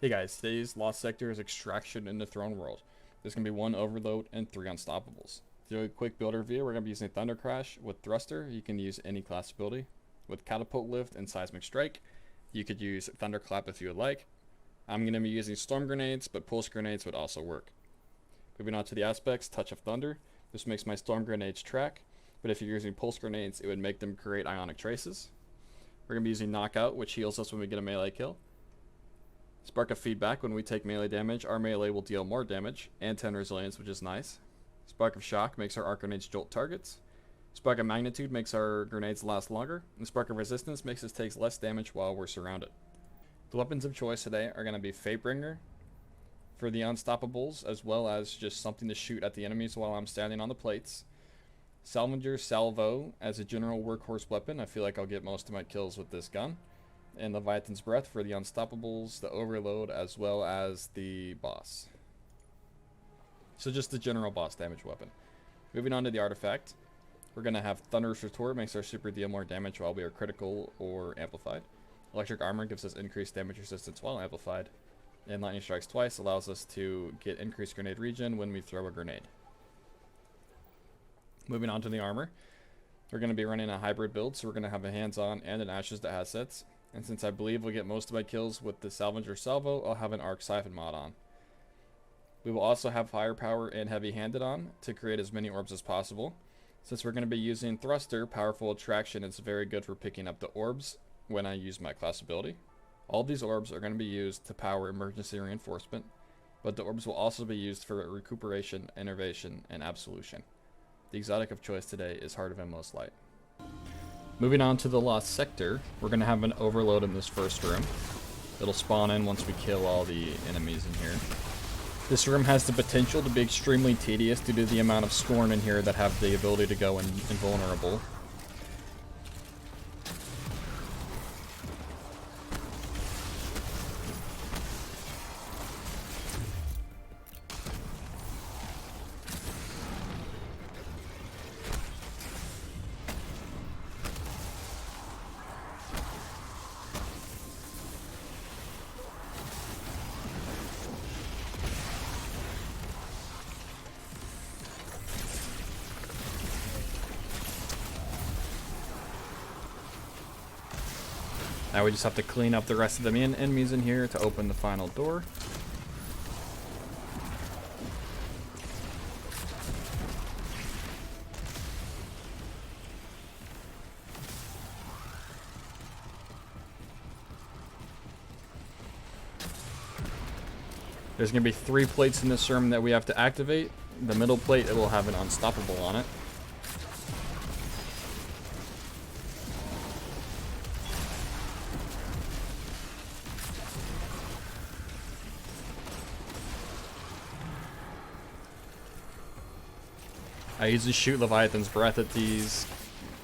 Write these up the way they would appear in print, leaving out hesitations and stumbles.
Hey guys, today's Lost Sector is Extraction in the Throne World. There's going to be 1 Overload and 3 Unstoppables. To do a quick build review, we're going to be using Thunder Crash. With Thruster, you can use any class ability. With Catapult Lift and Seismic Strike, you could use Thunderclap if you would like. I'm going to be using Storm Grenades, but Pulse Grenades would also work. Moving on to the aspects, Touch of Thunder. This makes my Storm Grenades track, but if you're using Pulse Grenades, it would make them create Ionic Traces. We're going to be using Knockout, which heals us when we get a melee kill. Spark of Feedback, when we take melee damage, our melee will deal more damage, and 10 resilience, which is nice. Spark of Shock makes our arc grenades jolt targets. Spark of Magnitude makes our grenades last longer, and Spark of Resistance makes us take less damage while we're surrounded. The weapons of choice today are going to be Fatebringer for the Unstoppables, as well as just something to shoot at the enemies while I'm standing on the plates. Salvager Salvo as a general workhorse weapon. I feel like I'll get most of my kills with this gun. And Leviathan's Breath for the Unstoppables, the Overload, as well as the boss. So just the general boss damage weapon. Moving on to the artifact, we're going to have Thunderous Retort, makes our super deal more damage while we are critical or amplified. Electric Armor gives us increased damage resistance while amplified. And Lightning Strikes Twice allows us to get increased grenade regen when we throw a grenade. Moving on to the armor, we're going to be running a hybrid build, so we're going to have a hands-on and an Ashes to Assets. And since I believe we'll get most of my kills with the Salvager Salvo, I'll have an Arc Siphon mod on. We will also have Firepower and Heavy Handed on to create as many orbs as possible. Since we're going to be using Thruster, Powerful Attraction is very good for picking up the orbs when I use my class ability. All these orbs are going to be used to power Emergency Reinforcement, but the orbs will also be used for Recuperation, Innervation, and Absolution. The exotic of choice today is Heart of Endless Light. Moving on to the Lost Sector, we're going to have an Overload in this first room. It'll spawn in once we kill all the enemies in here. This room has the potential to be extremely tedious due to the amount of Scorn in here that have the ability to go invulnerable. Now we just have to clean up the rest of the enemies in here to open the final door. There's going to be 3 plates in this room that we have to activate. The middle plate, it will have an Unstoppable on it. I usually shoot Leviathan's Breath at these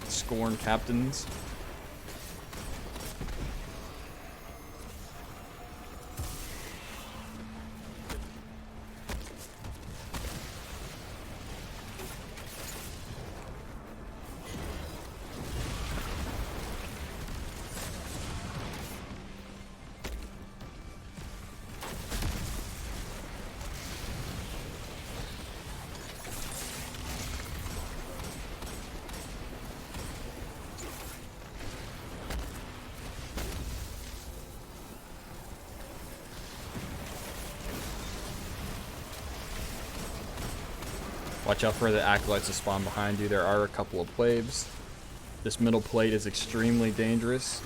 Scorn captains. Watch out for the acolytes to spawn behind you. There are a couple of waves. This middle plate is extremely dangerous.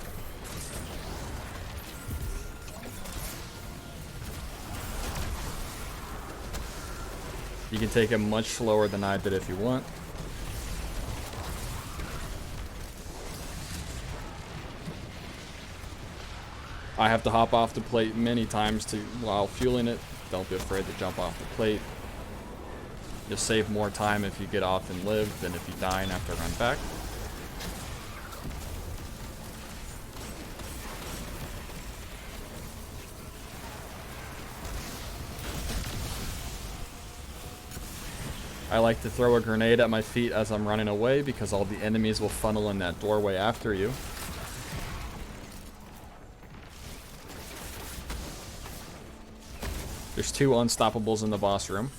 You can take it much slower than I did if you want. I have to hop off the plate many times while fueling it. Don't be afraid to jump off the plate. You'll save more time if you get off and live than if you die and have to run back. I like to throw a grenade at my feet as I'm running away because all the enemies will funnel in that doorway after you. There's 2 unstoppables in the boss room.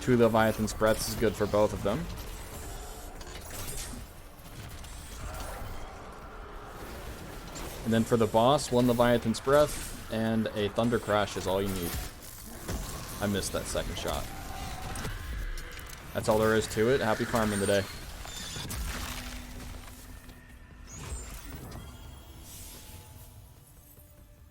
Two Leviathan's Breaths is good for both of them. And then for the boss, 1 Leviathan's Breath and a Thunder Crash is all you need. I missed that second shot. That's all there is to it. Happy farming today.